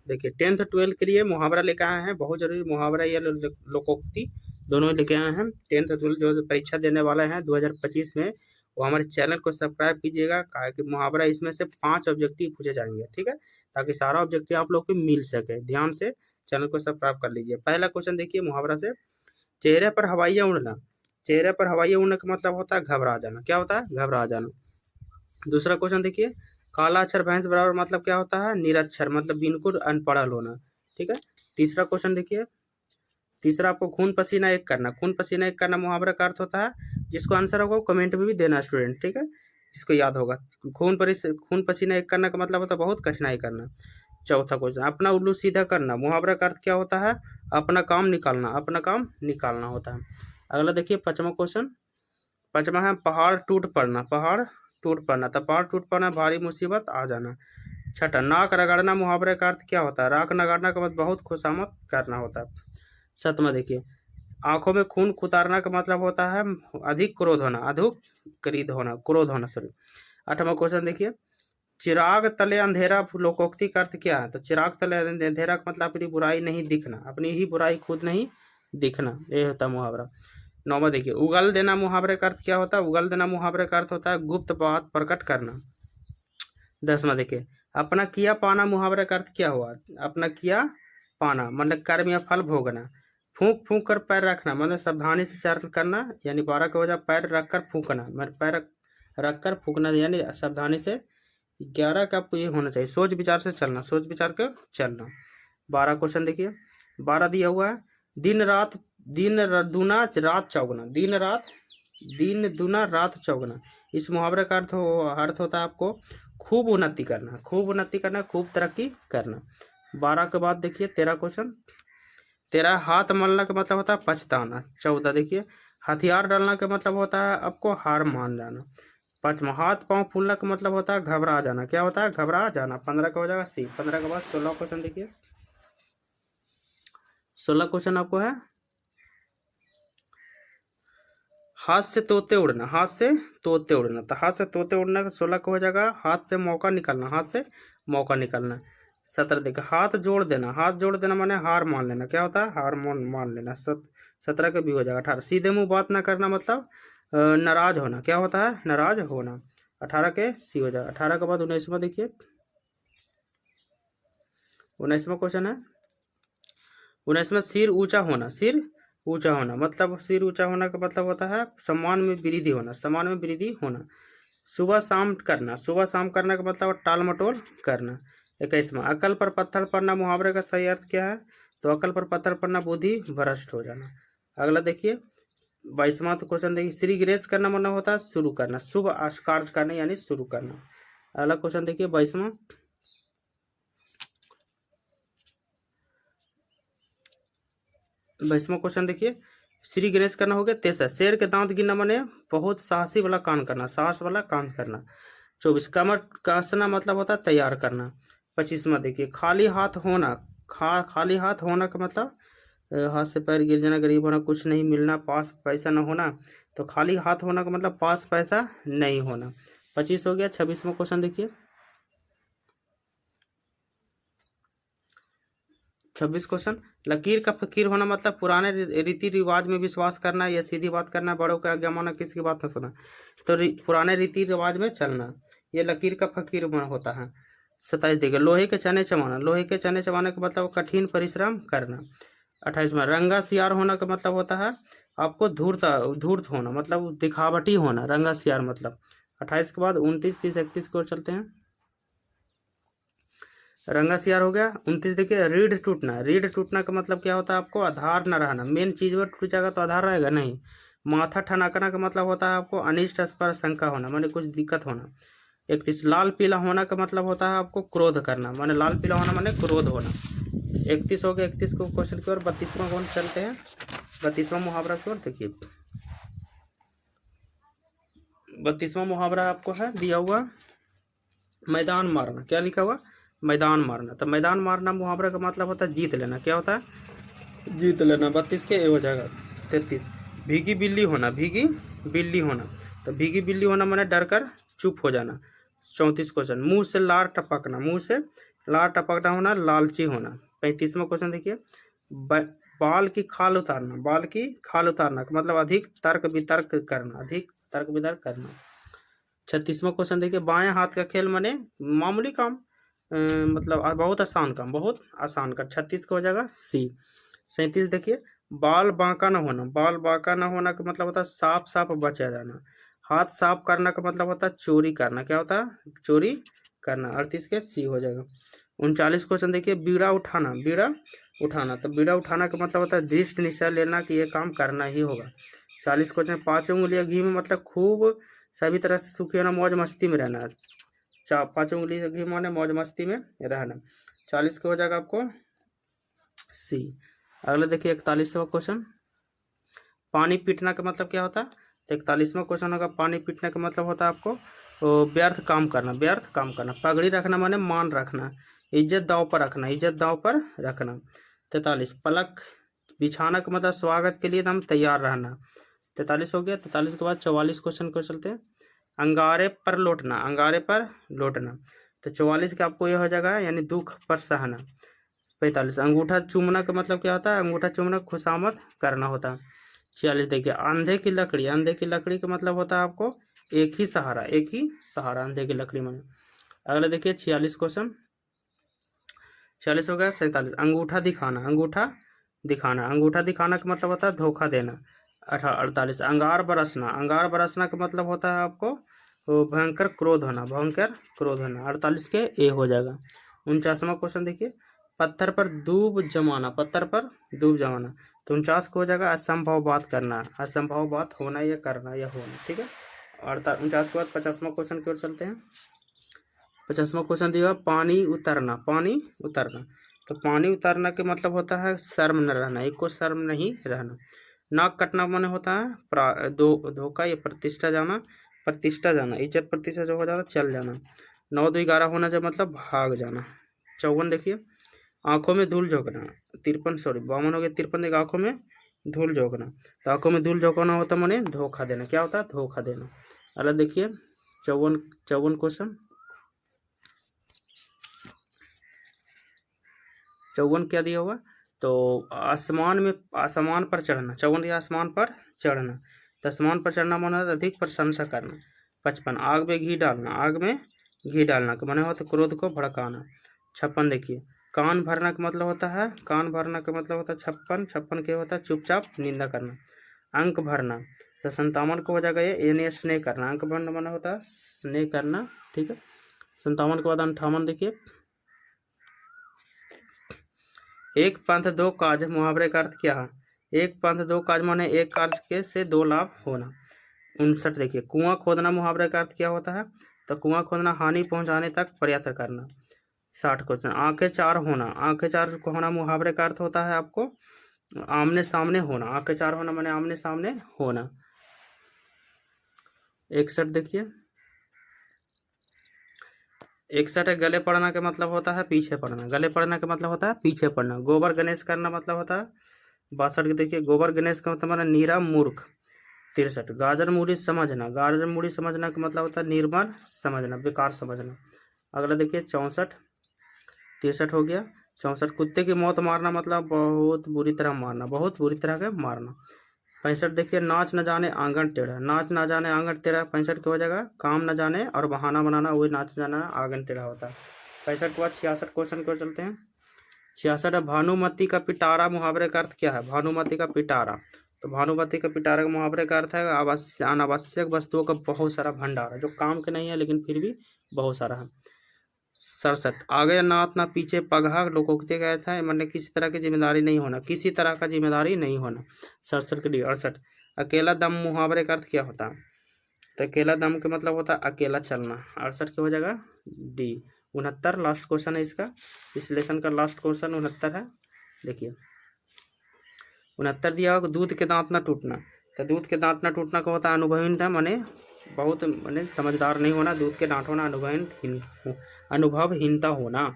देखिए 10th 12th के लिए मुहावरा लेके आए हैं, बहुत जरूरी मुहावरा या लोकोक्ति दोनों लेके आए हैं। 10th 12th जो परीक्षा देने वाले हैं 2025 में, वो हमारे चैनल को सब्सक्राइब कीजिएगा, कि मुहावरा इसमें से 5 ऑब्जेक्टिव पूछे जाएंगे, ठीक है, ताकि सारा ऑब्जेक्टिव आप लोग को मिल सके। ध्यान से चैनल को सब्सक्राइब कर लीजिए। पहला क्वेश्चन देखिए मुहावरा से, चेहरे पर हवाइयाँ उड़ना। चेहरे पर हवाइयाँ उड़ने का मतलब होता है घबरा जाना। क्या होता है? घबरा जाना। दूसरा क्वेश्चन देखिए, काला अक्षर भैंस बराबर मतलब क्या होता है? निरक्षर, मतलब बिल्कुल अनपढ़ होना, ठीक है। तीसरा क्वेश्चन देखिए, तीसरा आपको खून पसीना एक करना। खून पसीना एक करना मुहावरा का अर्थ होता है, जिसको आंसर होगा वो कमेंट में भी देना स्टूडेंट, ठीक है, जिसको याद होगा। खून पसीना एक करना का मतलब होता है बहुत कठिनाई करना। चौथा क्वेश्चन, अपना उल्लू सीधा करना। मुहावरा का अर्थ क्या होता है? अपना काम निकालना, अपना काम निकालना होता है। अगला देखिए पांचवा क्वेश्चन, पांचवा है पहाड़ टूट पड़ना। पहाड़ टूट पड़ना, तो पहाड़ टूट पड़ना भारी मुसीबत आ जाना। छठा, नाक रगड़ना। मुहावरे का अर्थ क्या होता है? नाक रगड़ना का मतलब बहुत खुशामद करना होता है। सातवां देखिए, आंखों में खून उतारना का मतलब होता है अधिक क्रोध होना, क्रोध होना सॉरी। आठवां क्वेश्चन देखिए, चिराग तले अंधेरा। लोकोक्ति का अर्थ क्या है? तो चिराग तले अंधेरा का मतलब अपनी बुराई नहीं दिखना, अपनी ही बुराई खुद नहीं दिखना, ये होता है मुहावरा। नौवां देखिए, उगल देना। मुहावरे का अर्थ क्या होता है? उगल देना मुहावरे का अर्थ होता है गुप्त बात प्रकट करना। 10वां देखिए, अपना किया पाना। मुहावरे का अर्थ क्या हुआ? अपना किया पाना मतलब कर्म या फल भोगना। फूंक फूंक कर पैर रखना मतलब सावधानी से चारण करना, यानी 12 का वजह पैर रखकर फूंकना, मतलब पैर रखकर फूंकना यानी सावधानी से। 11 का ये होना चाहिए, सोच विचार से चलना, सोच विचार कर चलना। 12 क्वेश्चन देखिए, 12 दिया हुआ है, दिन दूना रात चौगुना। दिन दूना रात चौगुना। इस मुहावरे का अर्थ होता है आपको खूब उन्नति करना, खूब उन्नति करना, खूब तरक्की करना। 12 के बाद देखिए 13 क्वेश्चन, 13 हाथ मलना का मतलब होता है पछताना। 14 देखिए, हथियार डालना का मतलब होता है आपको हार मान जाना। 5वां, हाथ पांव फूलना का मतलब होता है घबरा जाना। क्या होता है? घबरा जाना। 15 का हो जाएगा सी। 15 के बाद 16 क्वेश्चन देखिए, 16 क्वेश्चन आपको है, हाथ से तोते उड़ना। हाथ से तोते उड़ना, तो हाथ से तोते उड़ना का 16 का हो जाएगा हाथ से मौका निकालना, हाथ से मौका निकालना। 17 देखिए, हाथ जोड़ देना। हाथ जोड़ देना माने हार मान लेना। क्या होता है? हार मान लेना। 17 का भी हो जाएगा। 18 सीधे मुंह बात ना करना मतलब नाराज होना। क्या होता है? नाराज होना। 18 के सी हो जाएगा। 18 के बाद 19वां देखिए, 19वां क्वेश्चन है, 19वां सिर ऊंचा होना। सिर ऊंचा होना मतलब, सिर ऊंचा होना का मतलब होता है सम्मान में वृद्धि होना, सम्मान में वृद्धि होना। सुबह शाम करना। सुबह शाम करना का मतलब टाल मटोल करना। 21वां, अकल पर पत्थर पड़ना। मुहावरे का सही अर्थ क्या है? तो अकल पर पत्थर पड़ना बुद्धि भ्रष्ट हो जाना। अगला देखिए 22वां क्वेश्चन देखिए, श्री गणेश करना मतलब होता है शुरू करना, शुभ कार्य करना यानी शुरू करना। अगला क्वेश्चन देखिए 22वां, 22वां क्वेश्चन देखिए, श्री गणेश करना हो गया। 23, शेर के दांत गिनना माने बहुत साहसी वाला काम करना, साहस वाला काम करना। 24, कमर कसना मतलब होता है तैयार करना। 25वां देखिए, खाली हाथ होना। खाली हाथ होना का मतलब हाथ से पैर गिर जाना, गरीब होना, कुछ नहीं मिलना, पास पैसा न होना। तो खाली हाथ होना का मतलब पास पैसा नहीं होना। 25 हो गया। 26वां क्वेश्चन देखिए, 26 क्वेश्चन, लकीर का फकीर होना मतलब पुराने रीति रिवाज में विश्वास करना या सीधी बात करना, बड़ों का आज्ञा माना, किसी की बात न सुना। तो पुराने रीति रिवाज में चलना, ये लकीर का फकीर होता है। 27 देखिए, लोहे के चने चबाना। लोहे के चने चबाने का मतलब कठिन परिश्रम करना। 28वां, रंगा सियार होना का मतलब होता है आपको धूर्त होना, मतलब दिखावटी होना, रंगा सियार मतलब। 28 के बाद 29, 30, 31 की ओर चलते हैं। रंगा सियार हो गया। 29 देखिए, रीढ़ टूटना। रीढ़ टूटना का मतलब क्या होता है आपको? आधार न रहना, मेन चीज पर टूट जाएगा तो आधार रहेगा नहीं। माथा ठनकना का मतलब होता है आपको अनिष्ट पर शंका होना, माने कुछ दिक्कत होना। 31, लाल पीला होना का मतलब होता है आपको क्रोध करना, माने लाल पीला होना माने क्रोध होना। 31 हो गया। 31 को क्वेश्चन की ओर 32वां कौन चलते हैं, 32वां मुहावरा की ओर देखिए। 32वां मुहावरा आपको है दिया हुआ मैदान मारना। क्या लिखा हुआ? मैदान मारना। तो मैदान मारना मुहावरे का मतलब होता है जीत लेना। क्या होता है? जीत लेना। 32 के ए हो जाएगा। 33, भीगी बिल्ली होना। भीगी बिल्ली होना, तो भीगी बिल्ली होना माने डर कर चुप हो जाना। 34 क्वेश्चन, मुंह से लार टपकना। मुंह से लाल टपकना होना, लालची होना। 35वां क्वेश्चन देखिए, बाल की खाल उतारना, बाल की खाल उतारना का मतलब अधिक तर्क वितर्क करना, अधिक तर्क वितर्क करना। 36वां क्वेश्चन देखिए, बाएं हाथ का खेल माने मामूली काम, मतलब बहुत आसान काम, बहुत आसान का। 36 को हो जाएगा सी। 37 देखिए, बाल बांका ना होना, बाल बांका ना होना का मतलब होता है साफ साफ बचा जाना। हाथ साफ करना का मतलब होता है चोरी करना, क्या होता है चोरी करना। 38 के सी हो जाएगा। 39 क्वेश्चन देखिए, बीड़ा उठाना, बीड़ा उठाना, तो बीड़ा उठाना का मतलब होता है दृष्ट निश्चय लेना कि ये काम करना ही होगा। 40 क्वेश्चन, 5 उंगलियां घी में मतलब खूब सभी तरह से सुखी होना, मौज मस्ती में रहना। 5 उंगली घी माने मौज मस्ती में रहना। 40 का हो जाएगा आपको सी। अगला देखिए 41वां क्वेश्चन, पानी पीटना का मतलब क्या होता है। तो 41वां क्वेश्चन होगा, पानी पीटने का मतलब होता है आपको व्यर्थ काम करना, व्यर्थ काम करना। पगड़ी रखना माने मान रखना, इज्जत दाव पर रखना, इज्जत दाव पर रखना। 43, पलक बिछाना का मतलब स्वागत के लिए एकदम तैयार रहना। 43 हो गया। 43 के बाद 44 क्वेश्चन को चलते हैं, अंगारे पर लौटना, अंगारे पर लौटना। तो 44 का आपको यह हो जाएगा यानी दुख पर सहना। 45, अंगूठा चूमना का मतलब क्या होता है, अंगूठा चूमना खुशामद करना होता है। 46 देखिए, अंधे की लकड़ी, अंधे की लकड़ी का मतलब होता है आपको एक ही सहारा, एक ही सहारा, अंधे की लकड़ी में। अगला देखिए 46 क्वेश्चन, 46 हो गया। 47, अंगूठा दिखाना, अंगूठा दिखाना, अंगूठा दिखाना का मतलब होता है धोखा देना। 48, अंगार बरसना, अंगार बरसना का मतलब होता है आपको भयंकर क्रोध होना, भयंकर क्रोध होना। 48 के ए हो जाएगा। 49वां क्वेश्चन देखिए, पत्थर पर दूब जमाना, पत्थर पर दूब जमाना। तो 49 को हो जाएगा असंभव बात करना, असंभव बात होना या करना या होना, ठीक है। और 49 के बाद 50वां क्वेश्चन की ओर चलते हैं। 50वां क्वेश्चन दिया, पानी उतरना, पानी उतरना। तो पानी उतरना के मतलब होता है शर्म न रहना, एक को शर्म नहीं रहना। नाक कटना माने होता है धोखा या प्रतिष्ठा जाना, प्रतिष्ठा जाना, इज्जत प्रतिष्ठा जो हो जाता चल जाना। 9 2 11 होना जब मतलब भाग जाना। 54 देखिए, आंखों में धूल झोंकना। 53 सॉरी 52 हो गया। 53 देखिए, आंखों में धूल झोंकना। तो आंखों में धूल झोंकना होता माने धोखा देना, क्या होता है धोखा देना। अगला देखिए 54 क्वेश्चन, 54 क्या दिया हुआ, तो आसमान में, आसमान पर चढ़ना। 54 दिया, आसमान पर चढ़ना। तो आसमान पर चढ़ना माना अधिक प्रशंसा करना। 55, आग में घी डालना, आग में घी डालना का माने होता क्रोध को भड़काना। 56 देखिए, कान भरना का मतलब होता है, कान भरना का मतलब होता है 56 क्या होता है चुपचाप निंदा करना। अंक भरना, तो 57 को हो जाएगा ये स्नेह करना, अंक भरना माना होता है स्नेह करना, ठीक है। 57 के बाद 58 देखिए, एक पंथ दो काज, मुहावरे का अर्थ क्या है। एक पंथ दो काज माने एक कार्य के से दो लाभ होना। 59 देखिए, कुआं खोदना, मुहावरे का अर्थ क्या होता है, तो कुआं खोदना हानि पहुंचाने तक प्रयत्न करना। 60 क्वेश्चन, आंखें चार होना, आंखें चार को होना मुहावरे का अर्थ होता है आपको आमने सामने होना, आंखें चार होना माने आमने सामने होना। 61 देखिए, 61 है, गले पड़ना का मतलब होता है पीछे पड़ना, गले पड़ना का मतलब होता है पीछे पड़ना। गोबर गणेश करना मतलब होता है 62 के देखिए, गोबर गणेश का मतलब नीरा मूर्ख। 63, गाजर मूढ़ी समझना, गाजर मूढ़ी समझना का मतलब होता है निर्मल समझना, बेकार समझना। अगला देखिए 64, 63 हो गया। 64, कुत्ते की मौत मारना मतलब बहुत बुरी तरह मारना, बहुत बुरी तरह के मारना। 65 देखिए, नाच न जाने आंगन टेढ़ा, नाच न जाने आंगन टेढ़ा। 65 के हो जाएगा काम न जाने और बहाना बनाना, वही नाच जाना आंगन टेढ़ा होता है। 65 के बाद 66 क्वेश्चन को चलते हैं। 66 है, भानुमति का पिटारा, मुहावरे का अर्थ क्या है, भानुमति का पिटारा। तो भानुमति का पिटारा का मुहावरे का अर्थ है अनावश्यक वस्तुओं का बहुत सारा भंडार है, जो काम के नहीं है लेकिन फिर भी बहुत सारा है। 67, आगे नाथ ना पीछे पगहा, लोकोक्ति गया था मैंने किसी तरह की जिम्मेदारी नहीं होना, किसी तरह का जिम्मेदारी नहीं होना। 67 के लिए। 68, अकेला दम, मुहावरे का अर्थ क्या होता है, तो अकेला दम का मतलब होता है अकेला चलना। 68 क्या हो जाएगा डी। 69 लास्ट क्वेश्चन है इसका, इस लेसन का लास्ट क्वेश्चन 69 है। देखिए 69 दिया होगा, दूध के दांत ना टूटना। तो दूध के दांत ना टूटना का होता है अनुभवहीनता, माने बहुत माने समझदार नहीं होना, दूध के दांत होना अनुभवहीनता होना।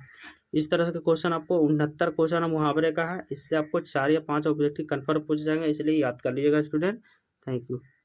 इस तरह के क्वेश्चन आपको 69 क्वेश्चन मुहावरे का है, इससे आपको 4 या 5 ऑब्जेक्टिव कन्फर्म पूछ जाएंगे, इसलिए याद कर लीजिएगा स्टूडेंट। Thank you.